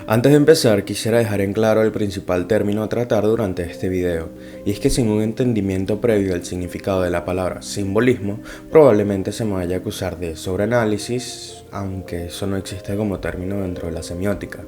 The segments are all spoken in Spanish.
Antes de empezar, quisiera dejar en claro el principal término a tratar durante este video, y es que sin un entendimiento previo del significado de la palabra simbolismo, probablemente se me vaya a acusar de sobreanálisis, aunque eso no existe como término dentro de la semiótica.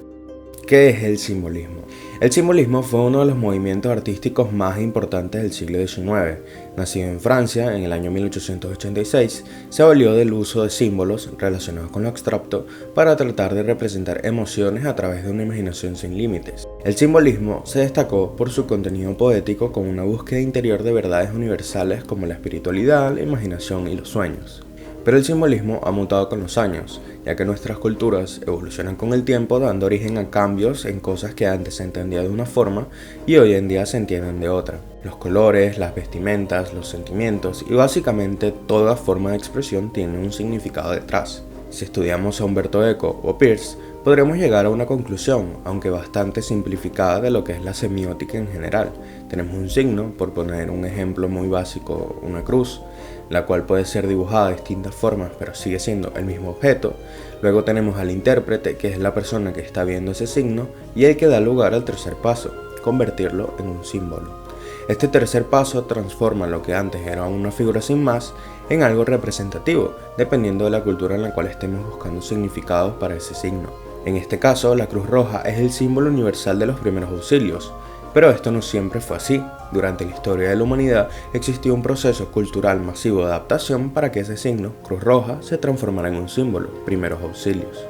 ¿Qué es el simbolismo? El simbolismo fue uno de los movimientos artísticos más importantes del siglo XIX. Nacido en Francia en el año 1886, se valió del uso de símbolos relacionados con lo abstracto para tratar de representar emociones a través de una imaginación sin límites. El simbolismo se destacó por su contenido poético con una búsqueda interior de verdades universales como la espiritualidad, la imaginación y los sueños. Pero el simbolismo ha mutado con los años, ya que nuestras culturas evolucionan con el tiempo dando origen a cambios en cosas que antes se entendía de una forma y hoy en día se entienden de otra. Los colores, las vestimentas, los sentimientos y básicamente toda forma de expresión tiene un significado detrás. Si estudiamos a Umberto Eco o Peirce, podremos llegar a una conclusión, aunque bastante simplificada, de lo que es la semiótica en general. Tenemos un signo, por poner un ejemplo muy básico, una cruz, la cual puede ser dibujada de distintas formas, pero sigue siendo el mismo objeto. Luego tenemos al intérprete, que es la persona que está viendo ese signo, y el que da lugar al tercer paso, convertirlo en un símbolo. Este tercer paso transforma lo que antes era una figura sin más en algo representativo, dependiendo de la cultura en la cual estemos buscando significados para ese signo. En este caso, la Cruz Roja es el símbolo universal de los primeros auxilios, pero esto no siempre fue así. Durante la historia de la humanidad existió un proceso cultural masivo de adaptación para que ese signo, Cruz Roja, se transformara en un símbolo, primeros auxilios.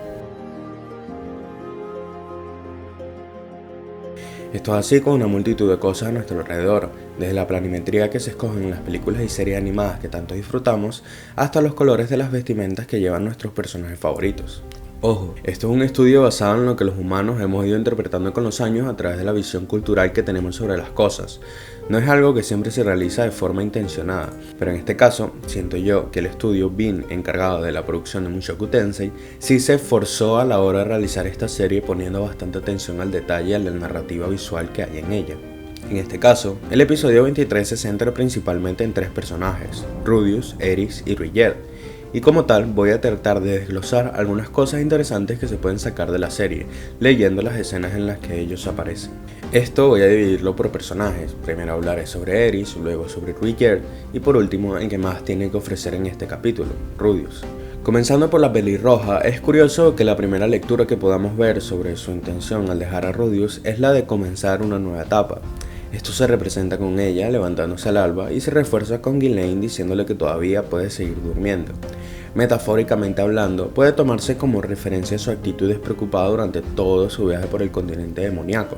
Esto es así con una multitud de cosas a nuestro alrededor, desde la planimetría que se escoge en las películas y series animadas que tanto disfrutamos, hasta los colores de las vestimentas que llevan nuestros personajes favoritos. Ojo, esto es un estudio basado en lo que los humanos hemos ido interpretando con los años a través de la visión cultural que tenemos sobre las cosas. No es algo que siempre se realiza de forma intencionada, pero en este caso, siento yo que el estudio BIN, encargado de la producción de Mushoku Tensei, sí se esforzó a la hora de realizar esta serie poniendo bastante atención al detalle y a la narrativa visual que hay en ella. En este caso, el episodio 23 se centra principalmente en tres personajes, Rudeus, Eris y Ruijerd. Y como tal, voy a tratar de desglosar algunas cosas interesantes que se pueden sacar de la serie, leyendo las escenas en las que ellos aparecen. Esto voy a dividirlo por personajes, primero hablaré sobre Eris, luego sobre Ruijerd y por último en qué más tiene que ofrecer en este capítulo, Rudeus. Comenzando por la pelirroja, es curioso que la primera lectura que podamos ver sobre su intención al dejar a Rudeus es la de comenzar una nueva etapa. Esto se representa con ella levantándose al alba y se refuerza con Ghislaine diciéndole que todavía puede seguir durmiendo. Metafóricamente hablando, puede tomarse como referencia a su actitud despreocupada durante todo su viaje por el continente demoníaco.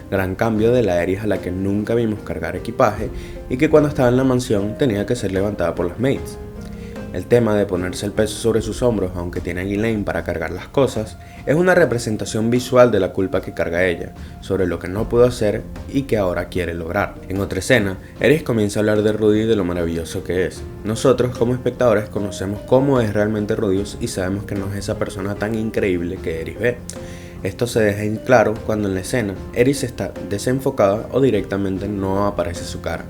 Gran cambio de la Eris a la que nunca vimos cargar equipaje y que cuando estaba en la mansión tenía que ser levantada por las maids. El tema de ponerse el peso sobre sus hombros, aunque tiene a Ghislaine para cargar las cosas, es una representación visual de la culpa que carga ella, sobre lo que no pudo hacer y que ahora quiere lograr. En otra escena, Eris comienza a hablar de Rudy y de lo maravilloso que es. Nosotros, como espectadores, conocemos cómo es realmente Rudeus y sabemos que no es esa persona tan increíble que Eris ve. Esto se deja en claro cuando en la escena Eris está desenfocada o directamente no aparece su cara.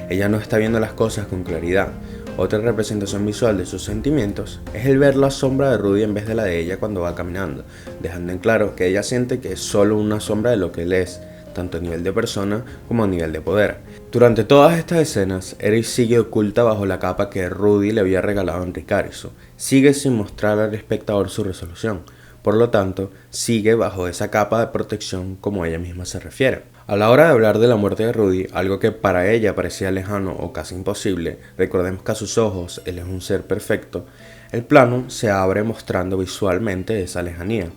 Ella no está viendo las cosas con claridad. Otra representación visual de sus sentimientos es el ver la sombra de Rudy en vez de la de ella cuando va caminando, dejando en claro que ella siente que es solo una sombra de lo que él es, tanto a nivel de persona como a nivel de poder. Durante todas estas escenas, Eris sigue oculta bajo la capa que Rudy le había regalado a Enric Ariso, sigue sin mostrar al espectador su resolución, por lo tanto, sigue bajo esa capa de protección como ella misma se refiere. A la hora de hablar de la muerte de Rudy, algo que para ella parecía lejano o casi imposible, recordemos que a sus ojos él es un ser perfecto, el plano se abre mostrando visualmente esa lejanía.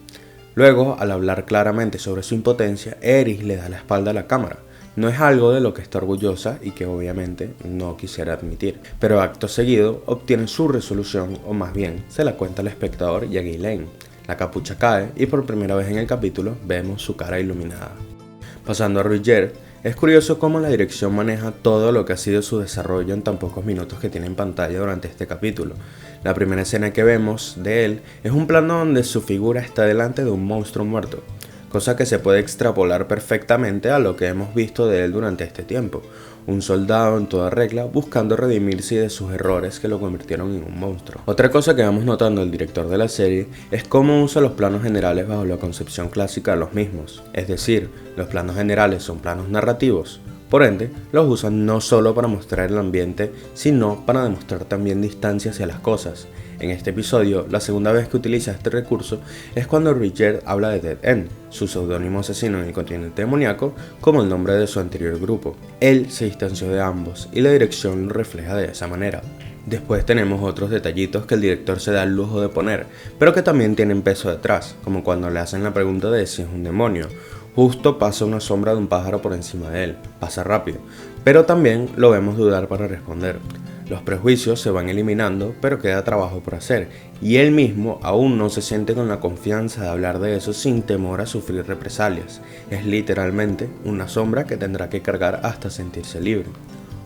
Luego, al hablar claramente sobre su impotencia, Eris le da la espalda a la cámara. No es algo de lo que está orgullosa y que obviamente no quisiera admitir, pero acto seguido obtiene su resolución, o más bien se la cuenta al espectador y a Ghislaine. La capucha cae y por primera vez en el capítulo vemos su cara iluminada. Pasando a Ruijerd, es curioso cómo la dirección maneja todo lo que ha sido su desarrollo en tan pocos minutos que tiene en pantalla durante este capítulo. La primera escena que vemos de él es un plano donde su figura está delante de un monstruo muerto. cosa que se puede extrapolar perfectamente a lo que hemos visto de él durante este tiempo. Un soldado en toda regla buscando redimirse de sus errores que lo convirtieron en un monstruo. Otra cosa que vamos notando el director de la serie es cómo usa los planos generales bajo la concepción clásica de los mismos. Es decir, los planos generales son planos narrativos. Por ende, los usan no solo para mostrar el ambiente, sino para demostrar también distancia hacia las cosas. En este episodio, la segunda vez que utiliza este recurso es cuando Ruijerd habla de Dead End, su seudónimo asesino en el continente demoníaco, como el nombre de su anterior grupo. Él se distanció de ambos y la dirección lo refleja de esa manera. Después tenemos otros detallitos que el director se da el lujo de poner, pero que también tienen peso detrás, como cuando le hacen la pregunta de si es un demonio. Justo pasa una sombra de un pájaro por encima de él, pasa rápido, pero también lo vemos dudar para responder. Los prejuicios se van eliminando, pero queda trabajo por hacer, y él mismo aún no se siente con la confianza de hablar de eso sin temor a sufrir represalias. Es literalmente una sombra que tendrá que cargar hasta sentirse libre.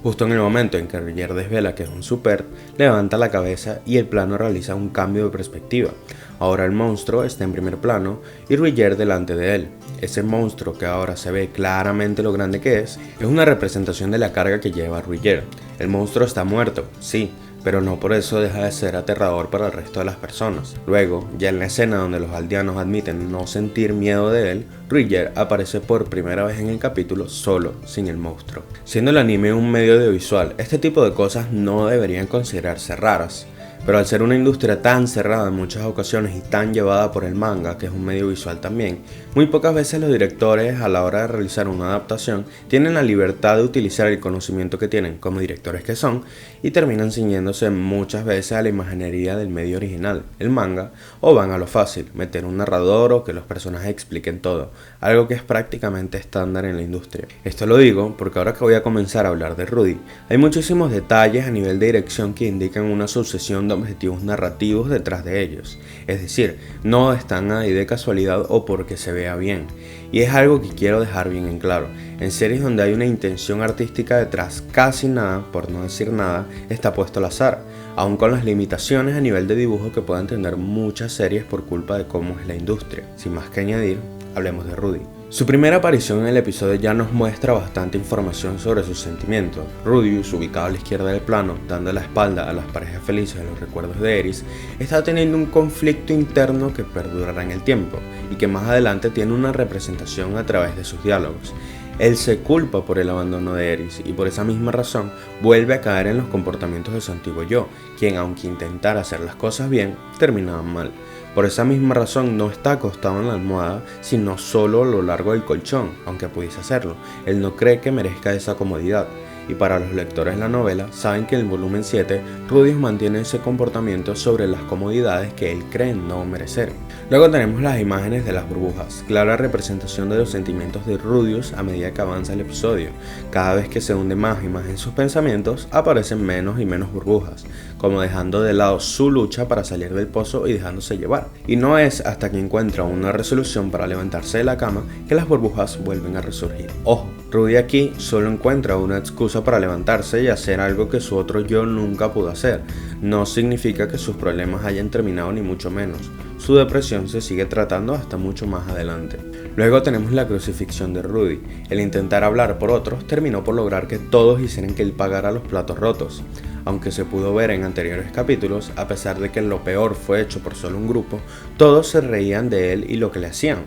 Justo en el momento en que Ruijerd desvela que es un super, levanta la cabeza y el plano realiza un cambio de perspectiva. Ahora el monstruo está en primer plano y Ruijerd delante de él. Ese monstruo, que ahora se ve claramente lo grande que es una representación de la carga que lleva Ruijerd. El monstruo está muerto, sí, pero no por eso deja de ser aterrador para el resto de las personas. Luego, ya en la escena donde los aldeanos admiten no sentir miedo de él, Ruijerd aparece por primera vez en el capítulo solo, sin el monstruo. Siendo el anime un medio audiovisual, este tipo de cosas no deberían considerarse raras. Pero al ser una industria tan cerrada en muchas ocasiones y tan llevada por el manga, que es un medio visual también, muy pocas veces los directores a la hora de realizar una adaptación tienen la libertad de utilizar el conocimiento que tienen como directores que son y terminan ciñéndose muchas veces a la imaginería del medio original, el manga, o van a lo fácil, meter un narrador o que los personajes expliquen todo, algo que es prácticamente estándar en la industria. Esto lo digo porque ahora que voy a comenzar a hablar de Rudy, hay muchísimos detalles a nivel de dirección que indican una sucesión de objetivos narrativos detrás de ellos, es decir, no están ahí de casualidad o porque se vea bien, y es algo que quiero dejar bien en claro. En series donde hay una intención artística detrás, casi nada, por no decir nada, está puesto al azar, aun con las limitaciones a nivel de dibujo que puedan tener muchas series por culpa de cómo es la industria. Sin más que añadir, hablemos de Rudy. Su primera aparición en el episodio ya nos muestra bastante información sobre sus sentimientos. Rudius, ubicado a la izquierda del plano, dando la espalda a las parejas felices de los recuerdos de Eris, está teniendo un conflicto interno que perdurará en el tiempo y que más adelante tiene una representación a través de sus diálogos. Él se culpa por el abandono de Eris y por esa misma razón vuelve a caer en los comportamientos de su antiguo yo, quien aunque intentara hacer las cosas bien, terminaban mal. Por esa misma razón no está acostado en la almohada, sino solo a lo largo del colchón, aunque pudiese hacerlo. Él no cree que merezca esa comodidad. Y para los lectores de la novela, saben que en el volumen 7, Rudius mantiene ese comportamiento sobre las comodidades que él cree no merecer. Luego tenemos las imágenes de las burbujas, clara representación de los sentimientos de Rudius a medida que avanza el episodio. Cada vez que se hunde más y más en sus pensamientos, aparecen menos y menos burbujas, como dejando de lado su lucha para salir del pozo y dejándose llevar. Y no es hasta que encuentra una resolución para levantarse de la cama que las burbujas vuelven a resurgir. Ojo, Rudy aquí solo encuentra una excusa para levantarse y hacer algo que su otro yo nunca pudo hacer. No significa que sus problemas hayan terminado ni mucho menos. Su depresión se sigue tratando hasta mucho más adelante. Luego tenemos la crucifixión de Rudy. El intentar hablar por otros terminó por lograr que todos hicieran que él pagara los platos rotos. Aunque se pudo ver en anteriores capítulos, a pesar de que lo peor fue hecho por solo un grupo, todos se reían de él y lo que le hacían.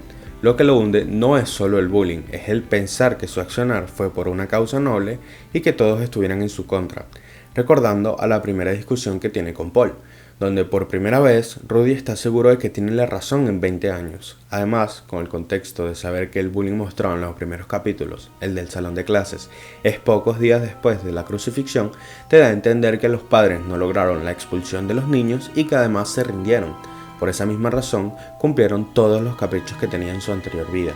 Lo que lo hunde no es solo el bullying, es el pensar que su accionar fue por una causa noble y que todos estuvieran en su contra, recordando a la primera discusión que tiene con Paul, donde por primera vez Rudy está seguro de que tiene la razón en 20 años. Además, con el contexto de saber que el bullying mostrado en los primeros capítulos, el del salón de clases, es pocos días después de la crucifixión, te da a entender que los padres no lograron la expulsión de los niños y que además se rindieron. Por esa misma razón, cumplieron todos los caprichos que tenían en su anterior vida.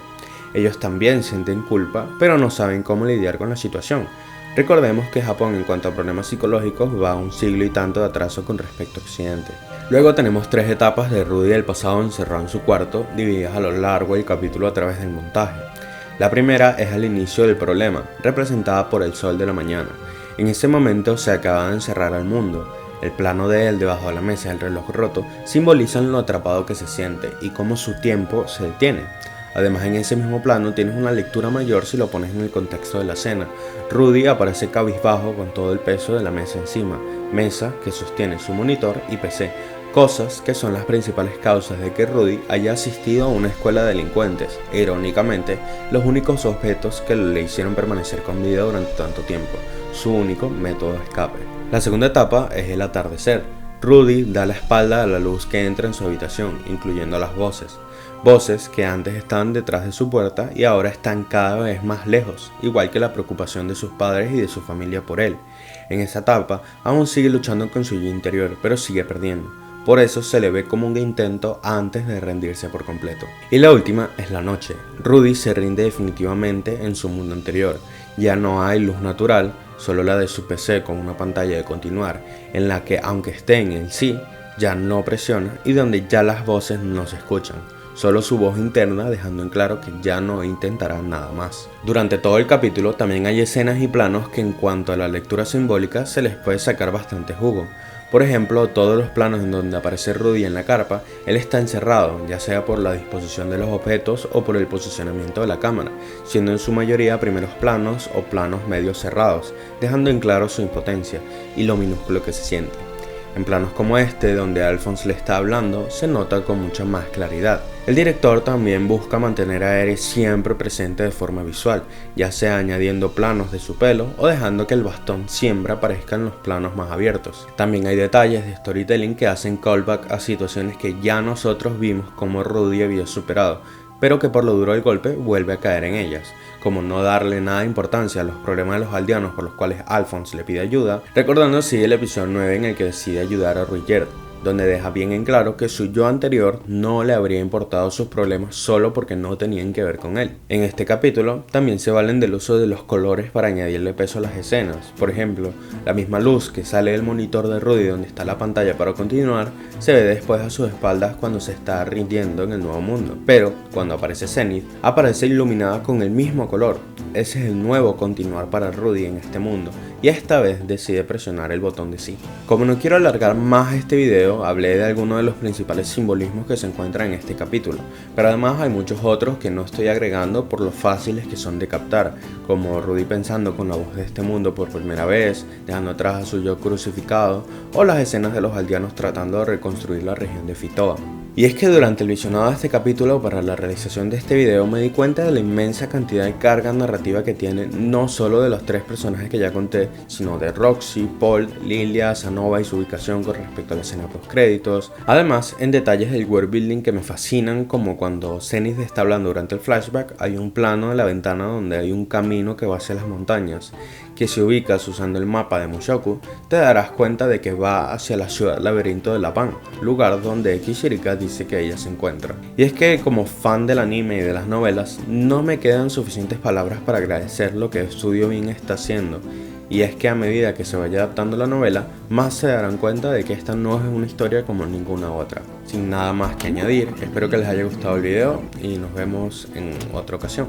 Ellos también sienten culpa, pero no saben cómo lidiar con la situación. Recordemos que Japón en cuanto a problemas psicológicos va a un siglo y tanto de atraso con respecto a Occidente. Luego tenemos 3 etapas de Rudy del pasado encerrado en su cuarto, divididas a lo largo del capítulo a través del montaje. La primera es al inicio del problema, representada por el sol de la mañana. En ese momento se acaba de encerrar al mundo. El plano de él debajo de la mesa y el reloj roto simbolizan lo atrapado que se siente y cómo su tiempo se detiene. Además, en ese mismo plano tienes una lectura mayor si lo pones en el contexto de la escena. Rudy aparece cabizbajo con todo el peso de la mesa encima, mesa que sostiene su monitor y PC, cosas que son las principales causas de que Rudy haya asistido a una escuela de delincuentes, e irónicamente, los únicos objetos que le hicieron permanecer con vida durante tanto tiempo, su único método de escape. La segunda etapa es el atardecer. Rudy da la espalda a la luz que entra en su habitación, incluyendo las voces. Voces que antes estaban detrás de su puerta y ahora están cada vez más lejos, igual que la preocupación de sus padres y de su familia por él. En esa etapa, aún sigue luchando con su yo interior, pero sigue perdiendo. Por eso se le ve como un intento antes de rendirse por completo. Y la última es la noche. Rudy se rinde definitivamente en su mundo anterior. Ya no hay luz natural, solo la de su PC con una pantalla de continuar, en la que aunque esté en el sí, ya no presiona y donde ya las voces no se escuchan. Solo su voz interna dejando en claro que ya no intentará nada más. Durante todo el capítulo también hay escenas y planos que en cuanto a la lectura simbólica se les puede sacar bastante jugo. Por ejemplo, todos los planos en donde aparece Rudy en la carpa, él está encerrado, ya sea por la disposición de los objetos o por el posicionamiento de la cámara, siendo en su mayoría primeros planos o planos medios cerrados, dejando en claro su impotencia y lo minúsculo que se siente. En planos como este, donde Alphonse le está hablando, se nota con mucha más claridad. El director también busca mantener a Eric siempre presente de forma visual, ya sea añadiendo planos de su pelo o dejando que el bastón siempre aparezca en los planos más abiertos. También hay detalles de storytelling que hacen callback a situaciones que ya nosotros vimos como Rudy había superado, pero que por lo duro del golpe vuelve a caer en ellas, como no darle nada de importancia a los problemas de los aldeanos por los cuales Alphonse le pide ayuda, recordando así el episodio 9 en el que decide ayudar a Rudyard, donde deja bien en claro que su yo anterior no le habría importado sus problemas solo porque no tenían que ver con él. En este capítulo también se valen del uso de los colores para añadirle peso a las escenas. Por ejemplo, la misma luz que sale del monitor de Rudy donde está la pantalla para continuar, se ve después a sus espaldas cuando se está rindiendo en el nuevo mundo. Pero cuando aparece Zenith, aparece iluminada con el mismo color. Ese es el nuevo continuar para Rudy en este mundo, y esta vez decide presionar el botón de sí. Como no quiero alargar más este video, hablé de algunos de los principales simbolismos que se encuentran en este capítulo, pero además hay muchos otros que no estoy agregando por lo fáciles que son de captar, como Rudy pensando con la voz de este mundo por primera vez, dejando atrás a su yo crucificado, o las escenas de los aldeanos tratando de reconstruir la región de Fitoa. Y es que durante el visionado de este capítulo para la realización de este video me di cuenta de la inmensa cantidad de carga narrativa que tiene, no solo de los tres personajes que ya conté, sino de Roxy, Paul, Lilia, Sanova y su ubicación con respecto a la escena post créditos. Además, en detalles del world building que me fascinan, como cuando Zenith está hablando durante el flashback, hay un plano de la ventana donde hay un camino que va hacia las montañas, que si ubicas usando el mapa de Mushoku, te darás cuenta de que va hacia la ciudad laberinto de Lapán, lugar donde Kishirika dice que ella se encuentra. Y es que como fan del anime y de las novelas, no me quedan suficientes palabras para agradecer lo que Studio Bin está haciendo. Y es que a medida que se vaya adaptando la novela, más se darán cuenta de que esta no es una historia como ninguna otra. Sin nada más que añadir, espero que les haya gustado el video y nos vemos en otra ocasión.